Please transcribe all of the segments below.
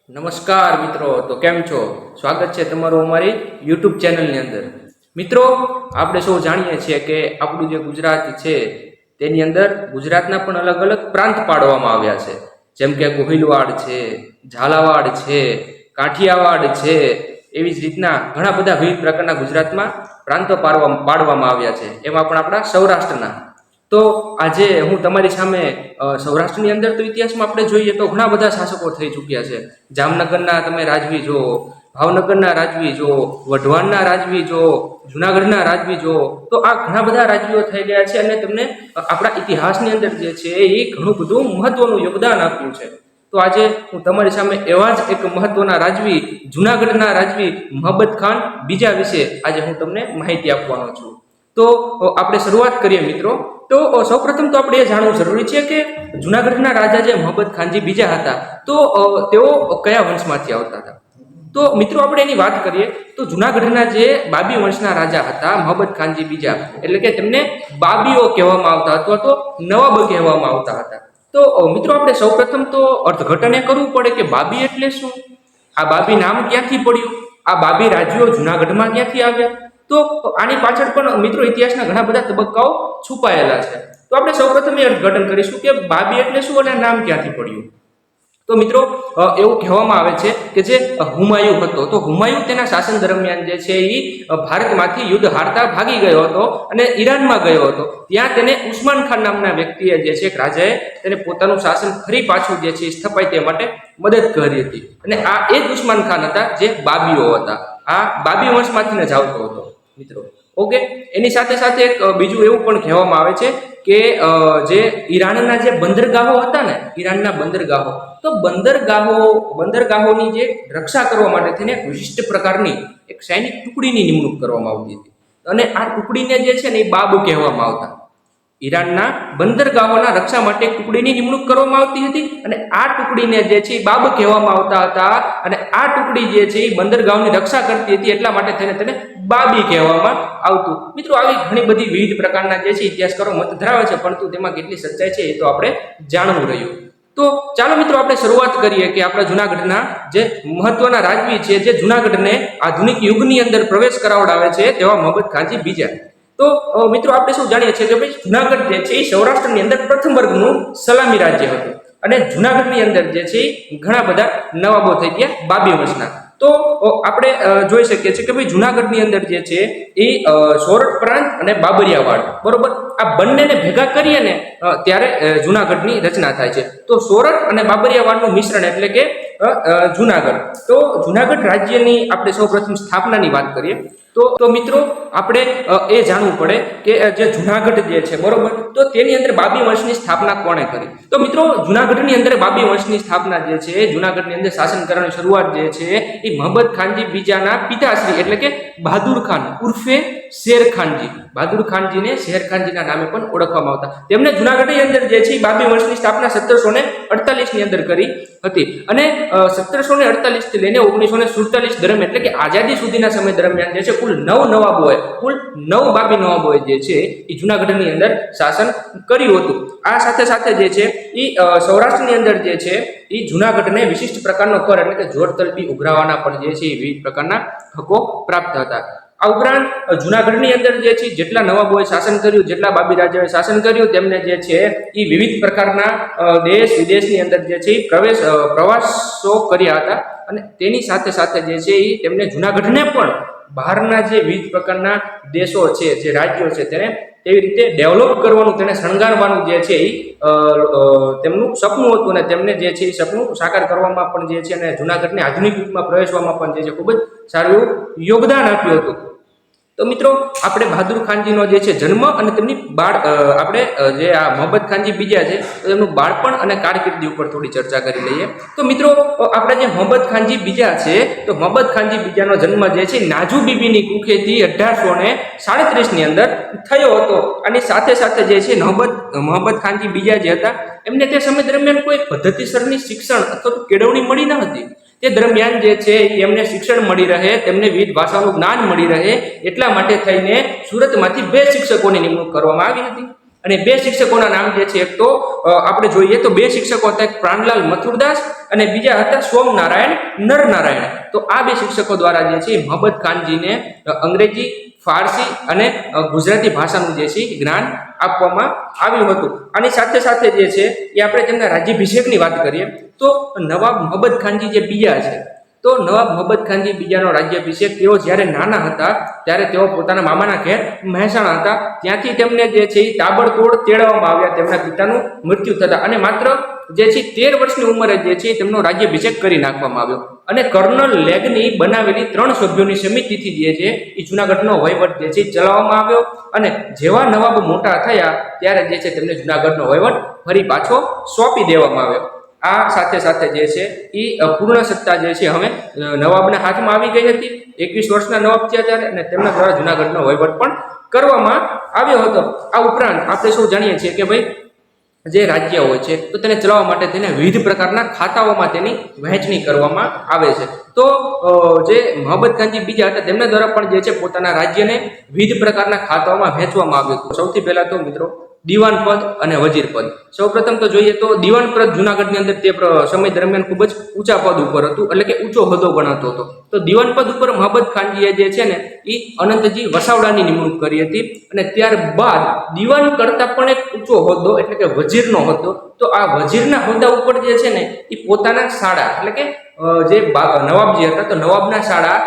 નમસ્કાર મિત્રો, તો કેમ છો? સ્વાગત છે તમારું અમારી યુટ્યુબ ચેનલની અંદર. મિત્રો, આપણે સૌ જાણીએ છીએ કે આપણું જે ગુજરાત છે તેની અંદર ગુજરાતના પણ અલગ અલગ પ્રાંત પાડવામાં આવ્યા છે, જેમ કે ગોહિલવાડ છે, ઝાલાવાડ છે, કાઠિયાવાડ છે. એવી જ રીતના ઘણા બધા વિવિધ પ્રકારના ગુજરાતમાં પ્રાંતો પાડવામાં આવ્યા છે, એમાં પણ આપણા સૌરાષ્ટ્રના. તો આજે હું તમારી સામે સૌરાષ્ટ્રની અંદર તો ઇતિહાસમાં આપણે જોઈએ તો ઘણા બધા શાસકો થઈ ચૂક્યા છે. જામનગરના તમે રાજવી જુઓ, ભાવનગરના રાજવી જુઓ, વઢવાણના રાજવી જુઓ, જુનાગઢના રાજવી જુઓ, તો આ ઘણા બધા રાજવીઓ થઈ ગયા છે અને તમને આપણા ઇતિહાસની અંદર જે છે એ ઘણું બધું મહત્વનું યોગદાન આપ્યું છે. તો આજે હું તમારી સામે એવા જ એક મહત્વના રાજવી, જુનાગઢના રાજવી મોહબ્બત ખાન બીજા વિશે આજે હું તમને માહિતી આપવાનો છું. તો આપણે શરૂઆત કરીએ મિત્રો. તો સૌપ્રથમ તો આપણે એ જાણવું જરૂરી છે કે જુનાગઢના રાજા જે મોહબ્બત ખાનજી બીજા હતા, તો તેઓ કયા વંશમાંથી આવતા હતા. તો મિત્રો આપણે એની વાત કરીએ તો જુનાગઢના જે બાબી વંશના રાજા હતા મોહબ્બત ખાનજી બીજા, એટલે કે તેમને બાબીઓ કહેવામાં આવતા અથવા તો નવાબ કહેવામાં આવતા હતા. તો મિત્રો આપણે સૌપ્રથમ તો અર્થઘટન એ કરવું પડે કે બાબી એટલે શું, આ બાબી નામ ક્યાંથી પડ્યું, આ બાબી રાજ્યો જુનાગઢમાં ક્યાંથી આવ્યા. તો આની પાછળ પણ મિત્રો ઇતિહાસના ઘણા બધા તબક્કાઓ છુપાયેલા છે. તો આપણે સૌપ્રથમ એ અર્થઘટન કરીશું કે બાબી એટલે શું અને નામ ક્યાંથી પડ્યું. તો મિત્રો એવું કહેવામાં આવે છે કે જે હુમાયુ હતો, તો હુમાયુ તેના શાસન દરમિયાન જે છે એ ભારતમાંથી યુદ્ધ હારતા ભાગી ગયો હતો અને ઈરાનમાં ગયો હતો. ત્યાં તેને ઉસ્માન ખાન નામના વ્યક્તિએ જે છે એક રાજાએ તેને પોતાનું શાસન ફરી પાછું જે છે સ્થપાય તે માટે મદદ કરી હતી. અને આ એ જ ઉસ્માન ખાન હતા જે બાબીઓ હતા. આ બાબી વંશમાંથી જ આવતો હતો મિત્રો. ઓકે, એની સાથે સાથે એક બીજું એવું પણ કહેવામાં આવે છે કે જે ઈરાનના જે બંદરગાહો હતા ને, ઈરાનના બંદરગાહો, તો બંદરગાહોની જે રક્ષા કરવા માટે થઈને એક વિશિષ્ટ પ્રકારની એક સૈનિક ટુકડીની નિમણૂક કરવામાં આવતી હતી. અને આ ટુકડીને જે છે ને એ બાબ કહેવામાં આવતા. ઈરાનના બંદરગાહોના રક્ષા માટે એક ટુકડીની નિમણૂક કરવામાં આવતી હતી અને આ ટુકડીને જે છે એ બાબ કહેવામાં આવતા હતા. અને આ ટુકડી જે છે એ બંદરગાહોની રક્ષા કરતી હતી, એટલા માટે થઈને તેને બાબી કહેવામાં આવતું. મિત્રો આવી ઘણી બધી વિવિધ પ્રકારના જે છે ઇતિહાસકારો મત ધરાવે છે, પરંતુ તેમાં કેટલી સચ્ચાઈ છે એ તો આપણે જાણવું રહ્યું. તો ચાલો મિત્રો આપણે શરૂઆત કરીએ કે આપણા જુનાગઢના જે મહત્વના રાજવી છે, જે જુનાગઢને આધુનિક યુગની અંદર પ્રવેશ કરાવડાવે છે, તેવા મોહબ્બત ખાનજી બીજા. તો મિત્રો આપણે શું જાણીએ છીએ કે ભાઈ જુનાગઢ જે છે એ સૌરાષ્ટ્રની અંદર પ્રથમ વર્ગનું સલામી રાજ્ય હતું. અને જુનાગઢની અંદર જે છે એ ઘણા બધા નવાબો થઈ ગયા બાબી વંશના. તો આપણે જોઈ શકીએ છીએ કે ભાઈ જુનાગઢની અંદર જે છે એ સોરઠ પ્રાંત અને બાબરિયાવાડ, બરોબર, આ બંનેને ભેગા કરીએ ને ત્યારે જુનાગઢની રચના થાય છે. તો સોરઠ અને બાબરિયાવાડનું મિશ્રણ એટલે કે જુનાગઢ. તો જુનાગઢ રાજ્યની આપણે સૌપ્રથમ સ્થાપનાની વાત કરીએ તો મિત્રો આપણે એ જાણવું પડે કે જે જુનાગઢ જે છે, બરોબર, તો તેની અંદર બાબી વંશની સ્થાપના કોણે કરી. તો મિત્રો જુનાગઢની અંદર બાબી વંશની સ્થાપના જે છે, જુનાગઢની અંદર શાસન કરવાની શરૂઆત જે છે એ મોહબ્બત ખાનજી બીજાના પિતાશ્રી એટલે કે બહાદુર ખાન ઉર્ફે શેરખાનજી, બહાદુર ખાનજીને શેરખાનજીના નામે પણ ઓળખવામાં આવતા. તેમણે જુનાગઢની અંદર જે છે બાબી વંશની સ્થાપના 1748 ની અંદર કરી હતી. અને 1748 થી લઈને 1947 દરમિયાન એટલે કે આઝાદી સુધીના સમય દરમિયાન જે છે કુલ 9 નવાબોએ, કુલ 9 બાબી નવાબોએ જે છે એ જુનાગઢની અંદર શાસન કર્યું હતું. આ સાથે સાથે જે છે એ સૌરાષ્ટ્રની અંદર જે છે એ જુનાગઢને વિશિષ્ટ પ્રકારનો કર એટલે કે જોર તલબી ઉઘરાવાના પણ જે છે એ વિવિધ પ્રકારના હકો પ્રાપ્ત હતા. આ ઉપરાંત જુનાગઢની અંદર જે છે જેટલા નવાબોએ શાસન કર્યું, જેટલા બાબી રાજાઓએ શાસન કર્યું, તેમને જે છે એ વિવિધ પ્રકારના દેશ વિદેશની અંદર જે છે પ્રવાસો કર્યા હતા. અને તેની સાથે સાથે જે છે એ તેમને જુનાગઢને પણ બહારના જે વિવિધ પ્રકારના દેશો છે, જે રાજ્યો છે, તેને તેવી રીતે ડેવલપ કરવાનું, તેને શણગારવાનું જે છે એ તેમનું સપનું હતું. અને તેમને જે છે એ સપનું સાકાર કરવામાં પણ જે છે અને જુનાગઢને આધુનિક યુગમાં પ્રવેશવામાં પણ જે છે ખૂબ જ સારું યોગદાન આપ્યું હતું. તો મિત્રો આપણે બહાદુર ખાનજીનો જે છે જન્મ અને તેમની આપણે જે આ મોહબ્બત ખાનજી બીજા છે તો તેમનું બાળપણ અને કારકિર્દી ઉપર થોડી ચર્ચા કરી લઈએ. તો મિત્રો આપણે જે મોહબ્બત ખાનજી બીજા છે, તો મોહબ્બત ખાનજી બીજાનો જન્મ જે છે નાજુ બીબીની કુખેથી 1837 ની અંદર થયો હતો. અને સાથે સાથે જે છે મોહબ્બત ખાનજી બીજા જે હતા એમને તે સમય દરમિયાન કોઈ પદ્ધતિસરની શિક્ષણ અથવા કેળવણી મળી ન હતી. તે દરમિયાન જે છે એમને શિક્ષણ મળી રહે, તેમને વિવિધ ભાષાનું જ્ઞાન મળી રહે, એટલા માટે થઈને સુરતમાંથી 2 શિક્ષકોની નિમણૂક કરવામાં આવી હતી. અને બે શિક્ષકોના નામ જે છે એક તો આપણે જોઈએ તો બે શિક્ષકો હતા, એક પ્રાણલાલ મથુરદાસ અને બીજા હતા સોમનારાયણ નરનારાયણ. તો આ બે શિક્ષકો દ્વારા જે છે મોહમ્મદ ખાનજીને અંગ્રેજી, ફારસી અને ગુજરાતી ભાષાનું જે છે જ્ઞાન આપવામાં આવ્યું હતું. આની સાથે સાથે જે છે એ આપણે તેમના રાજ્યાભિષેકની વાત કરીએ તો નવાબ મોહમ્મદ ખાનજી જે બીજા છે, તો નવાબ મોહમ્મદ ખાનજી બીજાનો રાજ્યાભિષેક તેઓ જ્યારે નાના હતા ત્યારે તેઓ પોતાના મામાના ઘેર મહેસાણા હતા, ત્યાંથી તેમને જે છે એ તાબડતોડ તેડવામાં આવ્યા તેમના પિતાનું મૃત્યુ થતા, અને માત્ર જે છે 13 વર્ષની ઉંમરે જે છે તેમનો રાજ્યાભિષેક કરી નાખવામાં આવ્યો. અને કર્નલ લેગની બનાવેલી 3 સભ્યોની સમિતિથી જે છે એ જુનાગઢનો વહીવટ જે છે ચલાવવામાં આવ્યો. અને જેવા નવાબ મોટા થયા ત્યારે જે છે તેમને જુનાગઢનો વહીવટ ફરી પાછો સોંપી દેવામાં આવ્યો. આ સાથે સાથે જે છે એ પૂર્ણ સત્તા જે છે હવે નવાબના હાથમાં આવી ગઈ હતી. 21 વર્ષના નવાબ થયા ત્યારે, અને તેમના દ્વારા જુનાગઢનો વહીવટ પણ કરવામાં આવ્યો હતો. આ ઉપરાંત આપણે સૌ જાણીએ છીએ કે ભાઈ જે રાજ્ય હોય છે તો તેને ચલાવવા માટે તેને વિવિધ પ્રકારના ખાતાઓમાં તેની વહેંચણી કરવામાં આવે છે. તો જે મોહમ્મદ ખાનજી બીજા હતા તેમના દ્વારા પણ જે છે પોતાના રાજ્યને વિવિધ પ્રકારના ખાતાઓમાં વહેંચવામાં આવ્યું હતું. સૌથી પહેલા તો મિત્રો દીવાન પદ અને વજીર પદ. સૌપ્રથમ તો જોઈએ તો દીવાન પદ જુનાગઢની અંદર તે સમય દરમિયાન ખૂબ જ ઊંચા પદ ઉપર હતું, એટલે કે ઊંચો હોદ્દો ગણાતો હતો. તો દીવાન પદ ઉપર મોહમ્મદ ખાનજીએ જે છે ને એ અનંતજી વસાવડાની નિમણૂક કરી હતી, અને ત્યારબાદ દીવાન કરતા પણ એક ઊંચો હોદ્દો એટલે કે વજીરનો હોદ્દો. તો આ વજીરના હોદ્દા ઉપર જે છે ને એ પોતાના શાળા એટલે કે જે નવાબજી હતા તો નવાબના શાળા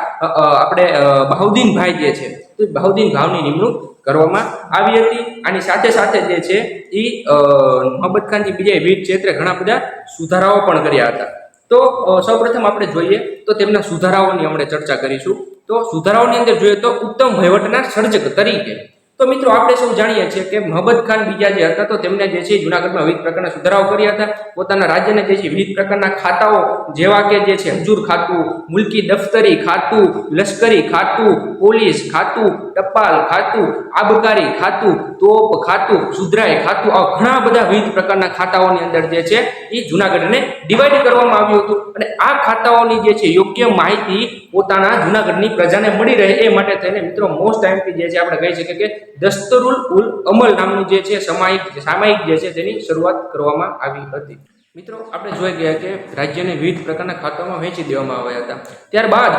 આપણે બહાઉદ્દીનભાઈ જે છે તો બહાઉદ્દીન ભાવની નિમણૂક કરવામાં આવી હતી. આની સાથે સાથે જે છે એ મોહમ્મદ ખાનજી બીજાએ વિવિધ ક્ષેત્રે ઘણા બધા સુધારાઓ પણ કર્યા હતા. તો સૌપ્રથમ આપણે જોઈએ તો તેમના સુધારાઓની આપણે ચર્ચા કરીશું. તો સુધારાઓની અંદર જોઈએ તો ઉત્તમ વહીવટના સર્જક તરીકે તો મિત્રો આપણે સૌ જાણીએ છીએ કે મોહમ્મદ ખાન બીજા જે હતા તો તેમને જે છે જુનાગઢમાં વિવિધ પ્રકારના સુધારાઓ કર્યા હતા. પોતાના રાજ્યને જે છે વિવિધ પ્રકારના ખાતાઓ જેવા કે જે છે હજૂર ખાતું, મુલકી દફતરી ખાતું, લશ્કરી ખાતું, પોલીસ ખાતું, ટપાલ ખાતું, આબકારી ખાતું, તોપ ખાતું, સુધરાઈ ખાતું, આ ઘણા બધા વિવિધ પ્રકારના ખાતાઓની અંદર જે છે એ જુનાગઢને ડિવાઈડ કરવામાં આવ્યું હતું. અને આ ખાતાઓની જે છે યોગ્ય માહિતી પોતાના જુનાગઢની પ્રજાને મળી રહે એ માટે થઈને મિત્રો મોસ્ટ ટાઈમથી જે છે આપણે કહી શકીએ કે દસ્તરુલ ઉલ અમલ નામનું જે છે સામાયિક જે છે તેની શરૂઆત કરવામાં આવી હતી. મિત્રો આપણે જોઈ ગયા કે રાજ્યને વિવિધ પ્રકારના ખાતાઓમાં વહેંચી દેવામાં આવ્યા હતા. ત્યારબાદ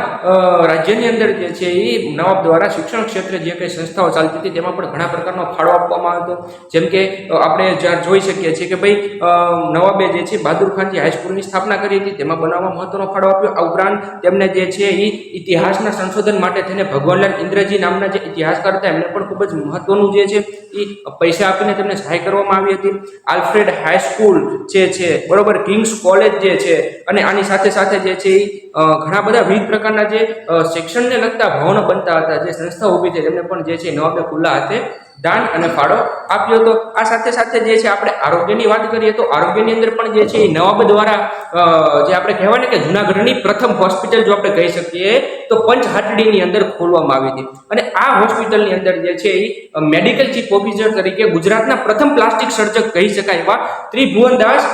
રાજ્યની અંદર જે છે એ નવાબ દ્વારા શિક્ષણ ક્ષેત્રે જે કંઈ સંસ્થાઓ ચાલતી હતી તેમાં પણ ઘણા પ્રકારનો ફાળો આપવામાં આવ્યો હતો. જેમ કે આપણે જ્યાં જોઈ શકીએ છીએ કે ભાઈ નવાબે જે છે બહાદુર ખાનજી હાઈસ્કૂલની સ્થાપના કરી હતી, તેમાં બનાવવામાં મહત્વનો ફાળો આપ્યો. આ ઉપરાંત તેમને જે છે એ ઇતિહાસના સંશોધન માટે થઈને ભગવાનલાલ ઇન્દ્રજી નામના જે ઇતિહાસકાર હતા એમને પણ ખૂબ જ મહત્વનું જે છે એ પૈસા આપીને તેમને સહાય કરવામાં આવી હતી. આલ્ફ્રેડ હાઈસ્કૂલ જે છે બરોબર, કિંગ્સ કોલેજ જે છે, અને આની સાથે સાથે જે છે એ ઘણા બધા વિવિધ પ્રકારના જે શિક્ષણને લગતા ભવનો બનતા હતા, જે સંસ્થા ઊભી થઈ તેમને પણ જે છે નવાબે ખુલ્લા હાથે દાન અને ફાળો આપ્યો હતો. આ સાથે સાથે જે છે આપણે આરોગ્યની વાત કરીએ તો આરોગ્યની અંદર પણ જે છે એ નવાબ દ્વારા જે આપણે કહેવાય ને કે જુનાગઢની પ્રથમ હોસ્પિટલ જો આપણે કહી શકીએ તો પંચહાટડીની અંદર ખોલવામાં આવી હતી. અને આ હોસ્પિટલની અંદર જે છે એ મેડિકલ ચીફ ઓફિસર તરીકે ગુજરાતના પ્રથમ પ્લાસ્ટિક સર્જક કહી શકાય એવા ત્રિભુવનદાસ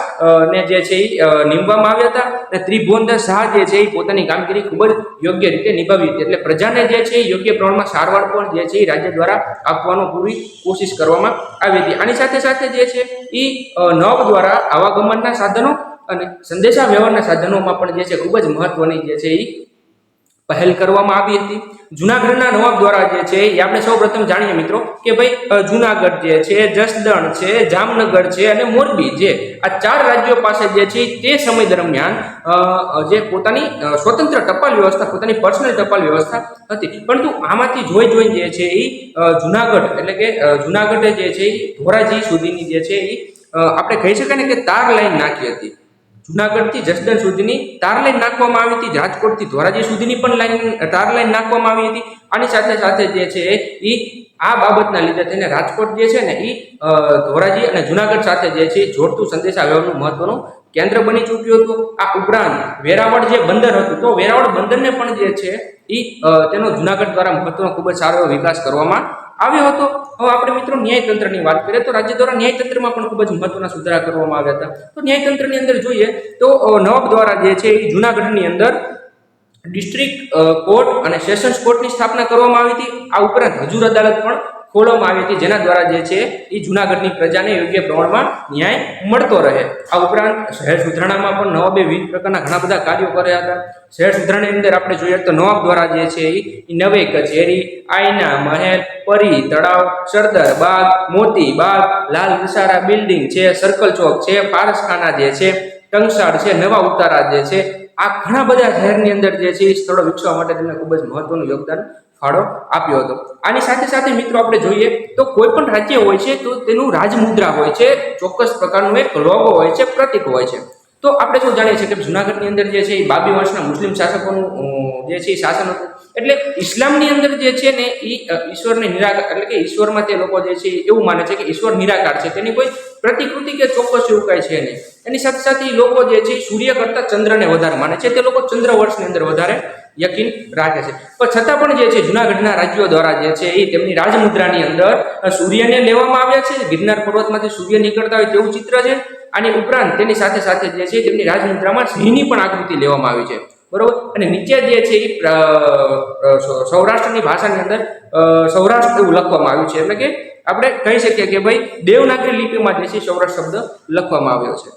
ને જે છે એ નીમવામાં આવ્યા હતા. અને ત્રિભુવનદાસ શાહ જે છે એ પોતાની કામગીરી ખૂબ જ યોગ્ય રીતે નિભાવી હતી. એટલે પ્રજાને જે છે યોગ્ય પ્રમાણમાં સારવાર પણ જે છે એ રાજ્ય દ્વારા આપવાનો પૂરી કોશિશ કરવામાં આવી હતી. આની સાથે સાથે જે છે એ નવાબ દ્વારા આવાગમનના સાધનો અને સંદેશા વ્યવહારના સાધનોમાં પણ જે છે ખૂબ જ મહત્વની જે છે એ પહેલ કરવામાં આવી હતી. જુનાગઢના નવાબ દ્વારા જે છે એ આપણે સૌ પ્રથમ જાણીએ મિત્રો કે ભાઈ જુનાગઢ જે છે, જસદણ છે, જામનગર છે અને મોરબી જે આ 4 રાજ્યો પાસે જે છે તે સમય દરમિયાન જે પોતાની સ્વતંત્ર ટપાલ વ્યવસ્થા, પોતાની પર્સનલ ટપાલ વ્યવસ્થા હતી. પરંતુ આમાંથી જોઈ જે છે એ જુનાગઢ એટલે કે જુનાગઢ જે છે એ ધોરાજી સુધીની જે છે એ આપણે કહી શકાય ને કે તાર લાઈન નાખી હતી. જુનાગઢથી જસદણ સુધીની તાર લાઈન નાખવામાં આવી હતી. રાજકોટથી ધોરાજી સુધીની પણ તાર લાઈન નાખવામાં આવી હતી. આની સાથે સાથે જે છે એ આ બાબતના લીધે થઈને રાજકોટ જે છે ને એ ધોરાજી અને જુનાગઢ સાથે જે છે જોડતું સંદેશા વ્યવહારનું મહત્વનું કેન્દ્ર બની ચૂક્યું હતું. આ ઉપરાંત વેરાવળ જે બંદર હતું તો વેરાવળ બંદરને પણ જે છે એ તેનો જુનાગઢ દ્વારા મહત્વનો ખૂબ જ સારો વિકાસ કરવામાં આવ્યો હતો. હવે આપણે મિત્રો ન્યાયતંત્રની વાત કરીએ તો રાજ્ય દ્વારા ન્યાયતંત્રમાં પણ ખૂબ જ મહત્વના સુધારા કરવામાં આવ્યા હતા. તો ન્યાયતંત્રની અંદર જોઈએ તો નવાબ દ્વારા જે છે એ જુનાગઢની અંદર ડિસ્ટ્રિક્ટ કોર્ટ અને સેશન્સ કોર્ટની સ્થાપના કરવામાં આવી હતી. આ ઉપરાંત હજુર અદાલત પણ ખોલવામાં આવી હતી, જેના દ્વારા જે છે એ જૂનાગઢની પ્રજાને યોગ્ય પ્રમાણમાં ન્યાય મળતો રહે. આ ઉપરાંત શહેર સુધારણામાં પણ નવાબે વિવિધ પ્રકારના ઘણા બધા કાર્યો કર્યા હતા. શહેર સુધારણાની અંદર આપણે જોઈએ તો નવાબ દ્વારા જે છે એ નવી કચેરી, આઈના મહેલ, પરી તળાવ, સરદાર બાગ, મોતી બાગ, લાલ વિસારા બિલ્ડિંગ છે, સર્કલ ચોક છે, પારસખાના જે છે, ટંકસાળ છે, નવા ઉતારા જે છે, આ ઘણા બધા શહેરની અંદર જે છે એ સ્થળો વિકસાવવા માટે તેમને ખૂબ જ મહત્વનું યોગદાન ફાળો આપ્યો હતો. આની સાથે સાથે મિત્રો આપણે જોઈએ તો કોઈ પણ રાજ્ય હોય છે તો તેનું રાજમુદ્રા હોય છે, ચોક્કસ પ્રકારનું એક લોગો હોય છે, પ્રતીક હોય છે. તો આપણે શું જાણીએ છીએ કે જૂનાગઢની અંદર જે છે એ બાબી વંશના મુસ્લિમ શાસકોનું જે છે એ શાસન હતું. એટલે ઇસ્લામની અંદર જે છે ને એ ઈશ્વરને નિરાકાર, એટલે કે ઈશ્વરમાં તે લોકો જે છે એવું માને છે કે ઈશ્વર નિરાકાર છે, તેની કોઈ પ્રતિકૃતિ કે ચોક્કસ એવું કાંઈ છે નહીં. એની સાથે સાથે લોકો જે છે સૂર્ય કરતાં ચંદ્રને વધારે માને છે, તે લોકો ચંદ્ર વર્ષની અંદર વધારે યકીન રાખે છે. પણ છતાં પણ જે છે જૂનાગઢના રાજ્યો દ્વારા જે છે એ તેમની રાજમુદ્રાની અંદર સૂર્યને લેવામાં આવ્યા છે. ગિરનાર પર્વતમાંથી સૂર્ય નીકળતા હોય તેવું ચિત્ર છે. આની ઉપરાંત તેની સાથે સાથે જે છે તેમની રાજમુદ્રામાં સિંહની પણ આકૃતિ લેવામાં આવી છે, બરોબર. અને નીચે જે છે એ સૌરાષ્ટ્રની ભાષાની અંદર સૌરાષ્ટ્ર એવું લખવામાં આવ્યું છે, એટલે કે આપણે કહી શકીએ કે ભાઈ દેવનાગરી લિપિમાં જે છે સૌરાષ્ટ્ર શબ્દ લખવામાં આવ્યો છે.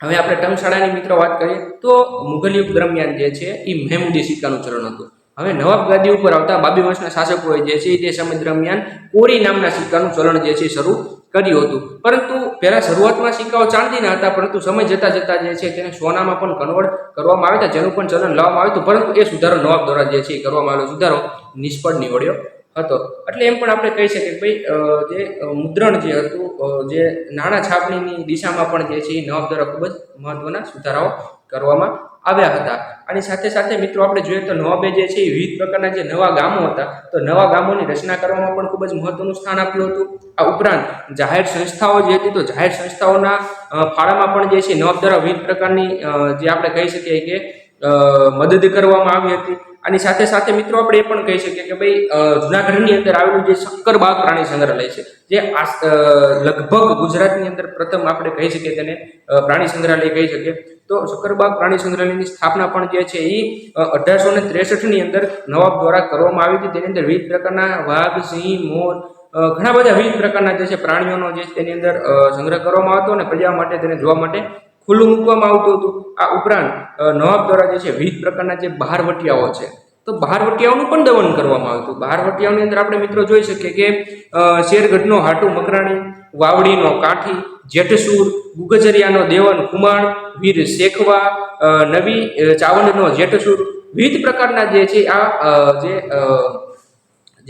હવે આપણે ટંકશાળાની મિત્રો વાત કરીએ તો મુઘલ યુગ દરમિયાન જે છે એ મહેમૂદી સિક્કાનું ચલણ હતું. હવે નવાબ ગાદી ઉપર આવતા બાબી વંશના શાસકોએ જે છે તે સમય દરમિયાન કોરી નામના સિક્કાનું ચલણ જે છે શરૂ કર્યું હતું. પરંતુ પહેલા શરૂઆતમાં સિક્કાઓ ચાંદીના હતા, પરંતુ સમય જતા જતા જે છે તેને સોનામાં પણ કન્વર્ટ કરવામાં આવ્યા હતા, જેનું પણ ચલણ લાવવામાં આવ્યું હતું. પરંતુ એ સુધારો નવાબ દ્વારા જે છે એ કરવામાં આવેલો સુધારો નિષ્ફળ નીવડ્યો હતો. એટલે એમ પણ આપણે કહી શકીએ કે ભાઈ જે મુદ્રણ જે હતું, જે નાણાં છાપણીની દિશામાં પણ જે છે એ નવાબ દ્વારા ખૂબ જ મહત્વના સુધારાઓ કરવામાં આવ્યા હતા. આની સાથે સાથે મિત્રો આપણે જોઈએ તો નવાબે જે છે એ વિવિધ પ્રકારના જે નવા ગામો હતા, તો નવા ગામોની રચના કરવામાં પણ ખૂબ જ મહત્વનું સ્થાન આપ્યું હતું. આ ઉપરાંત જાહેર સંસ્થાઓ જે હતી, તો જાહેર સંસ્થાઓના ફાળામાં પણ જે છે નવાબ દ્વારા વિવિધ પ્રકારની જે આપણે કહી શકીએ કે મદદ કરવામાં આવી હતી. આની સાથે સાથે મિત્રો આપણે એ પણ કહી શકીએ કે ભાઈ જૂનાગઢની અંદર આવેલું જે શક્કરબાગ પ્રાણી સંગ્રહાલય છે, જે લગભગ ગુજરાતની અંદર પ્રથમ આપણે કહી શકીએ તેને પ્રાણી સંગ્રહાલય કહી શકીએ. તો શક્કરબાગ પ્રાણી સંગ્રહાલયની સ્થાપના પણ જે છે એ 1863ની અંદર નવાબ દ્વારા કરવામાં આવી હતી. તેની અંદર વિવિધ પ્રકારના વાઘ, સિંહ, મોર, ઘણા બધા વિવિધ પ્રકારના જે છે પ્રાણીઓનો જે તેની અંદર સંગ્રહ કરવામાં આવતો અને પ્રજા માટે તેને જોવા માટે ખુલ્લું મૂકવામાં આવતું હતું. આ ઉપરાંત નવાબ દ્વારા જે છે વિવિધ પ્રકારના જે બહારવટિયાઓ છે, તો બહારવટિયાઓનું પણ દમન કરવામાં આવ્યું હતું. બહારવટિયાઓની અંદર આપણે મિત્રો જોઈ શકીએ કે શેરગઢનો હાટુ મકરાણી, વાવડીનો કાઠી, જેઠસુર, ગુગજરિયાનો દેવન કુમાર, વીર શેખવા, નવી ચાવંડનો જેઠસુર, વિવિધ પ્રકારના જે છે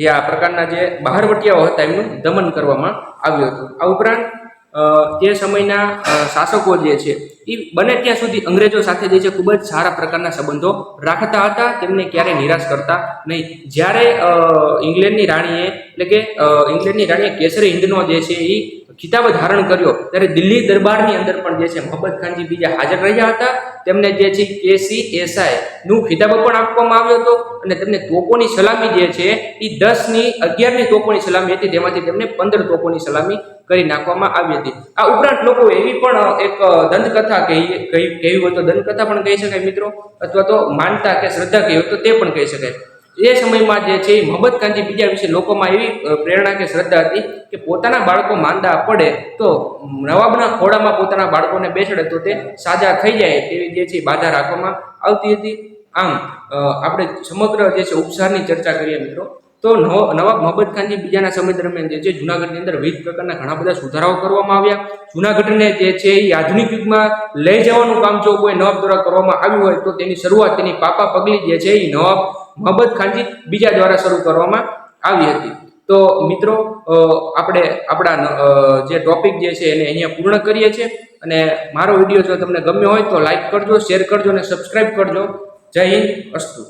આ પ્રકારના જે બહારવટિયાઓ હતા એમનું દમન કરવામાં આવ્યું હતું. આ ઉપરાંત તે સમયના શાસકો જે છે એ બને ત્યાં સુધી અંગ્રેજો સાથે જે છે ખૂબ જ સારા પ્રકારના સંબંધો રાખતા હતા, તેમને ક્યારેય નિરાશ કરતા નહીં. જ્યારે ઇંગ્લેન્ડની રાણીએ કેસરી હિંદનો જે છે એ ખિતાબ ધારણ કર્યો, ત્યારે દિલ્હી દરબારની અંદર પણ જે છે મોહમ્મદ ખાનજી બીજા હાજર રહ્યા હતા. તેમને જે છે KCSI નું ખિતાબ પણ આપવામાં આવ્યો હતો અને તેમને તોપોની સલામી જે છે એ 10-11ની તોપોની સલામી હતી, તેમાંથી તેમને 15 તોપોની સલામી કરી નાખવામાં આવી હતી. આ ઉપરાંત લોકો એવી પણ એક દંતકથા કહેવી હોય તો દંતકથા પણ કહી શકાય મિત્રો, અથવા તો માનતા કે શ્રદ્ધા કહેવી હોય તો તે પણ કહી શકાય. એ સમયમાં જે છે મોહમ્મદ ખાનજી બીજા વિશે લોકોમાં એવી પ્રેરણા કે શ્રદ્ધા હતી કે પોતાના બાળકો માંદા પડે તો નવાબના ખોળામાં પોતાના બાળકોને બેસાડે તો તે સાજા થઈ જાય તેવી જે છે બાધા રાખવામાં આવતી હતી. આમ આપણે સમગ્ર જે છે ઉપસારની ચર્ચા કરીએ મિત્રો તો નવાબ મોહમ્મદ ખાનજી બીજાના સમય દરમિયાન જે છે જૂનાગઢની અંદર વિવિધ પ્રકારના ઘણા બધા સુધારાઓ કરવામાં આવ્યા. જૂનાગઢને જે છે એ આધુનિક યુગમાં લઈ જવાનું કામ જો કોઈ નવાબ દ્વારા કરવામાં આવ્યું હોય તો તેની શરૂઆત તેની પાપા પગલી જે છે એ નવાબ મોહમ્મદ ખાનજી બીજા દ્વારા શરૂ કરવામાં આવી હતી. તો મિત્રો આપણે આપણા જે ટોપિક જે છે એને અહીંયા પૂર્ણ કરીએ છીએ. અને મારો વિડીયો જો તમને ગમ્યો હોય તો લાઈક કરજો, શેર કરજો અને સબસ્ક્રાઈબ કરજો. જય હિન્દ, અસ્તુ.